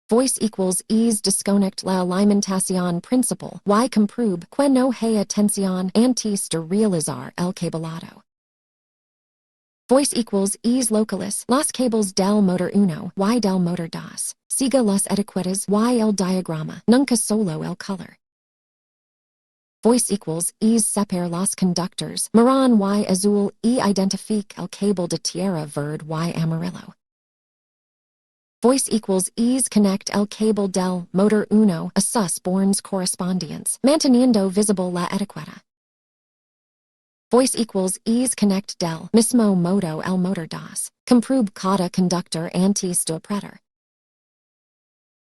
Voice equals ease desconect la alimentación principal, y comprube que no hay atención antes de realizar el cableado. Voice equals ease localize los cables del motor 1 y del motor 2. Siga las etiquetas y el diagrama, nunca solo el color. Voice equals ease separe los conductors, marrón y azul e identifique el cable de tierra verde y amarillo. Voice equals ease connect el cable del motor 1 a sus bornes correspondientes, manteniendo visible la etiqueta. Voice equals ease connect del mismo modo el motor 2. Comprube cada conductor antes de apretar.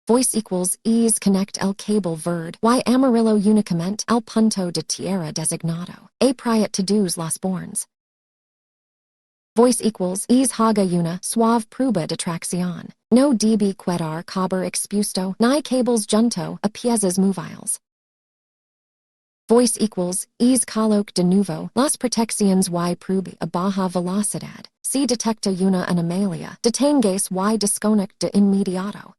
Voice equals ease connect el cable verde y amarillo únicamente al punto de tierra designado, a prior to dos los bornes. Voice equals ease haga una suave prueba de tracción. No debe quedar caber expuesto ni cables junto a piezas móviles. Voice equals ease coloque de nuevo las protecciones y pruebe a baja velocidad. Si detecta una anomalía, detengas y desconecte de inmediato.